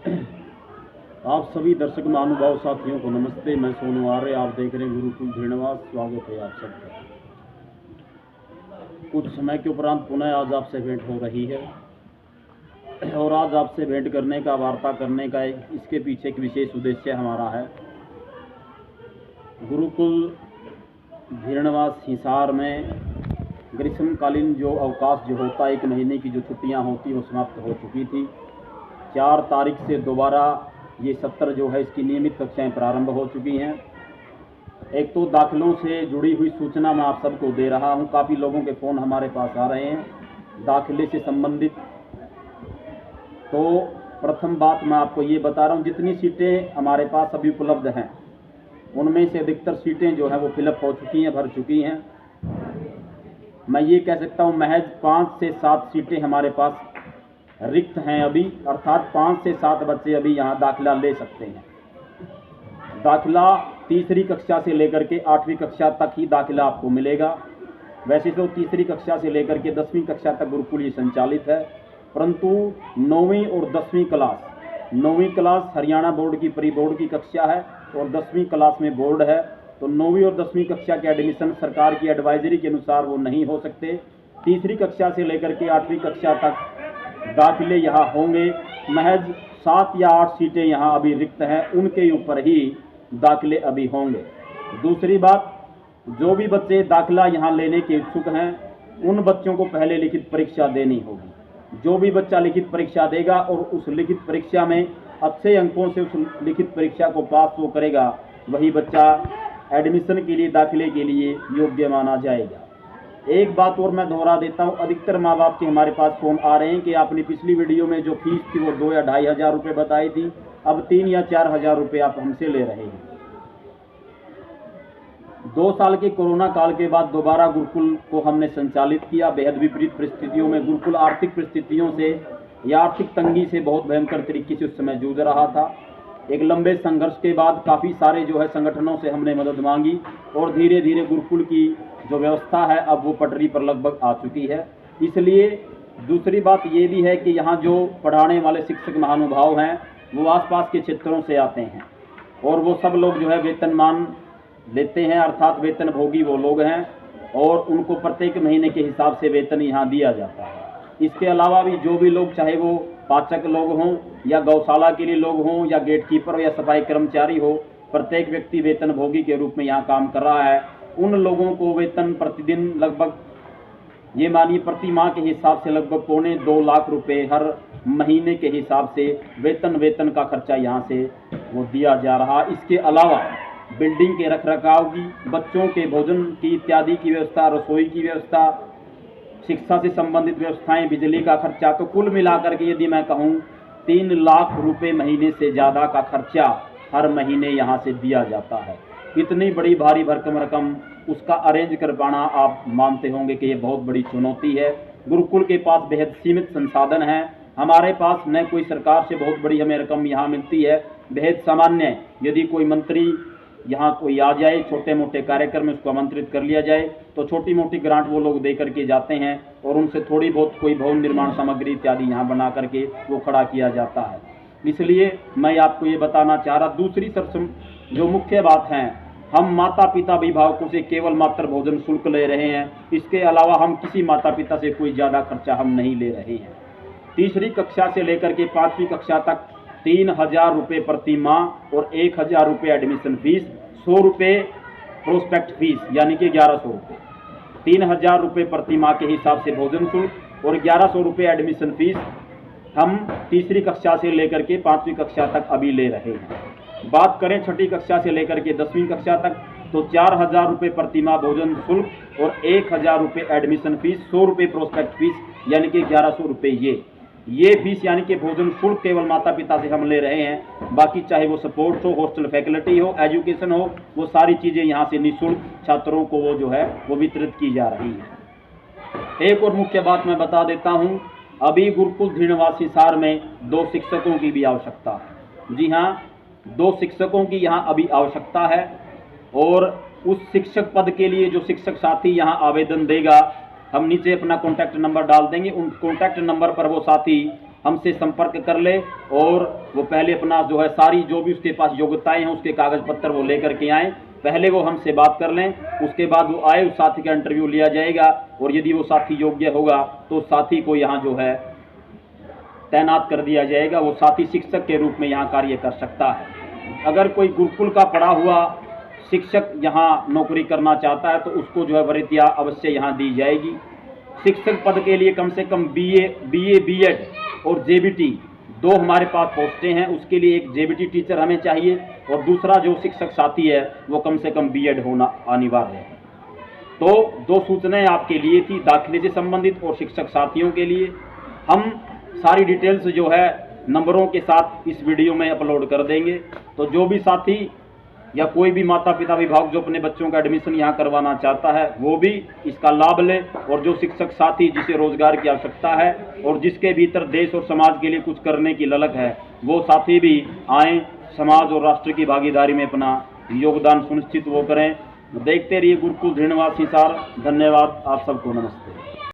आप सभी दर्शक महानुभाव साथियों को नमस्ते। मैं सोनू आर्य, आप देख रहे हैं गुरुकुल धीणवास। स्वागत है आप सबका। कुछ समय के उपरांत पुनः आज आपसे भेंट हो रही है और आज आपसे भेंट करने का, वार्ता करने का इसके पीछे एक विशेष उद्देश्य हमारा है। गुरुकुल धीणवास हिसार में ग्रीष्मकालीन जो अवकाश जो होता है, 1 महीने की जो छुट्टियां होती वो समाप्त हो चुकी थी। 4 तारीख से दोबारा ये सत्र जो है इसकी नियमित कक्षाएं प्रारंभ हो चुकी हैं। एक तो दाखिलों से जुड़ी हुई सूचना मैं आप सबको दे रहा हूं। काफ़ी लोगों के फ़ोन हमारे पास आ रहे हैं दाखिले से संबंधित। तो प्रथम बात मैं आपको ये बता रहा हूं, जितनी सीटें हमारे पास अभी उपलब्ध हैं उनमें से अधिकतर सीटें जो हैं वो फिलअप हो चुकी हैं, भर चुकी हैं। मैं ये कह सकता हूं महज 5 से 7 सीटें हमारे पास रिक्त हैं अभी, अर्थात 5 से 7 बच्चे अभी यहाँ दाखिला ले सकते हैं। दाखिला तीसरी कक्षा से लेकर के 8वीं कक्षा तक ही दाखिला आपको मिलेगा। वैसे तो तीसरी कक्षा से लेकर के 10वीं कक्षा तक गुरुकुल ये संचालित है, परंतु 9वीं और 10वीं क्लास, 9वीं क्लास हरियाणा बोर्ड की प्री बोर्ड की कक्षा है और 10वीं क्लास में बोर्ड है। तो 9वीं और 10वीं कक्षा के एडमिशन सरकार की एडवाइजरी के अनुसार वो नहीं हो सकते। तीसरी कक्षा से लेकर के 8वीं कक्षा तक दाखिले यहाँ होंगे। महज 7 या 8 सीटें यहाँ अभी रिक्त हैं, उनके ऊपर ही दाखिले अभी होंगे। दूसरी बात, जो भी बच्चे दाखिला यहाँ लेने के इच्छुक हैं उन बच्चों को पहले लिखित परीक्षा देनी होगी। जो भी बच्चा लिखित परीक्षा देगा और उस लिखित परीक्षा में अच्छे अंकों से उस लिखित परीक्षा को पास वो करेगा, वही बच्चा एडमिशन के लिए, दाखिले के लिए योग्य माना जाएगा। एक बात और मैं दोहरा देता हूं, अधिकतर माँ बाप के हमारे पास फ़ोन आ रहे हैं कि आपने पिछली वीडियो में जो फीस थी वो 2 या 2,500 रुपये बताई थी, अब 3 या 4,000 रुपये आप हमसे ले रहे हैं। 2 साल के कोरोना काल के बाद दोबारा गुरुकुल को हमने संचालित किया। बेहद विपरीत परिस्थितियों में गुरुकुल आर्थिक परिस्थितियों से या आर्थिक तंगी से बहुत भयंकर तरीके से उस समय जूझ रहा था। एक लंबे संघर्ष के बाद काफ़ी सारे जो है संगठनों से हमने मदद मांगी और धीरे धीरे गुरुकुल की जो व्यवस्था है अब वो पटरी पर लगभग आ चुकी है। इसलिए दूसरी बात ये भी है कि यहाँ जो पढ़ाने वाले शिक्षक महानुभाव हैं वो आसपास के क्षेत्रों से आते हैं और वो सब लोग जो है वेतनमान लेते हैं, अर्थात वेतन भोगी वो लोग हैं और उनको प्रत्येक महीने के हिसाब से वेतन यहाँ दिया जाता है। इसके अलावा भी जो भी लोग, चाहे वो पाचक लोग हों या गौशाला के लिए लोग हों या गेटकीपर हो या सफाई कर्मचारी हो, प्रत्येक व्यक्ति वेतन भोगी के रूप में यहाँ काम कर रहा है। उन लोगों को वेतन प्रतिदिन लगभग, ये मानिए प्रति माह के हिसाब से लगभग 2.25 लाख रुपए हर महीने के हिसाब से वेतन का खर्चा यहाँ से वो दिया जा रहा। इसके अलावा बिल्डिंग के रखरखाव की, बच्चों के भोजन की इत्यादि की व्यवस्था, रसोई की व्यवस्था, शिक्षा से संबंधित व्यवस्थाएं, बिजली का खर्चा, तो कुल मिलाकर के यदि मैं कहूँ 3 लाख रुपए महीने से ज़्यादा का खर्चा हर महीने यहाँ से दिया जाता है। इतनी बड़ी भारी भरकम रकम उसका अरेंज कर पाना, आप मानते होंगे कि ये बहुत बड़ी चुनौती है। गुरुकुल के पास बेहद सीमित संसाधन हैं। हमारे पास न कोई सरकार से बहुत बड़ी हमें रकम यहाँ मिलती है, बेहद सामान्य, यदि कोई मंत्री यहाँ कोई आ जाए, छोटे मोटे कार्यक्रम में उसको आमंत्रित कर लिया जाए तो छोटी मोटी ग्रांट वो लोग दे करके जाते हैं और उनसे थोड़ी बहुत कोई भवन निर्माण सामग्री इत्यादि यहाँ बना करके वो खड़ा किया जाता है। इसलिए मैं आपको ये बताना चाह रहा। दूसरी जो मुख्य बात है, हम माता पिता अभिभावकों से केवल मात्र भोजन शुल्क ले रहे हैं। इसके अलावा हम किसी माता पिता से कोई ज़्यादा खर्चा हम नहीं ले रहे हैं। तीसरी कक्षा से लेकर के 5वीं कक्षा तक 3,000 रुपये प्रति माह और 1,000 रुपये एडमिशन फीस, 100 रुपये प्रोस्पेक्ट फीस, यानी कि 1100 रुपये। 3,000 रुपये प्रति माह के हिसाब से भोजन शुल्क और 1100 रुपये एडमिशन फीस हम तीसरी कक्षा से लेकर के 5वीं कक्षा तक अभी ले रहे हैं। बात करें छठी कक्षा से लेकर के 10वीं कक्षा तक तो 4,000 रुपये प्रति माह भोजन शुल्क और 1,000 रुपये एडमिशन फीस, 100 रुपये प्रोस्पेक्ट फीस, यानी कि 1100 रुपये ये फीस, यानी कि भोजन शुल्क केवल माता पिता से हम ले रहे हैं। बाकी चाहे वो सपोर्ट्स हो, हॉस्टल फैसिलिटी हो, एजुकेशन हो, वो सारी चीज़ें यहाँ से निःशुल्क छात्रों को वो जो है वो वितरित की जा रही है। एक और मुख्य बात मैं बता देता हूँ, अभी गुरुकुल धीणवास हिसार में 2 शिक्षकों की भी आवश्यकता है। जी हाँ, 2 शिक्षकों की यहाँ अभी आवश्यकता है और उस शिक्षक पद के लिए जो शिक्षक साथी यहाँ आवेदन देगा हम नीचे अपना कॉन्टैक्ट नंबर डाल देंगे। उन कॉन्टैक्ट नंबर पर वो साथी हमसे संपर्क कर ले और वो पहले अपना जो है सारी जो भी उसके पास योग्यताएं हैं उसके कागज़ पत्र वो लेकर के आएँ। पहले वो हमसे बात कर लें, उसके बाद वो आए, उस साथी का इंटरव्यू लिया जाएगा और यदि वो साथी योग्य होगा तो उस साथी को यहाँ जो है तैनात कर दिया जाएगा। वो साथी शिक्षक के रूप में यहाँ कार्य कर सकता है। अगर कोई गुरुकुल का पढ़ा हुआ शिक्षक यहाँ नौकरी करना चाहता है तो उसको जो है वरीयता अवश्य यहाँ दी जाएगी। शिक्षक पद के लिए कम से कम बीए, बीएड और जेबीटी 2 हमारे पास पोस्टें हैं। उसके लिए एक जेबीटी टीचर हमें चाहिए और दूसरा जो शिक्षक साथी है वो कम से कम बीएड होना अनिवार्य है। तो 2 सूचनाएं आपके लिए थी, दाखिले से संबंधित और शिक्षक साथियों के लिए। हम सारी डिटेल्स जो है नंबरों के साथ इस वीडियो में अपलोड कर देंगे। तो जो भी साथी या कोई भी माता पिता अभिभावक जो अपने बच्चों का एडमिशन यहाँ करवाना चाहता है वो भी इसका लाभ ले, और जो शिक्षक साथी जिसे रोजगार की आवश्यकता है और जिसके भीतर देश और समाज के लिए कुछ करने की ललक है वो साथी भी आएँ, समाज और राष्ट्र की भागीदारी में अपना योगदान सुनिश्चित वो करें। देखते रहिए गुरुकुल धृणवास हिसार। धन्यवाद, आप सबको नमस्ते।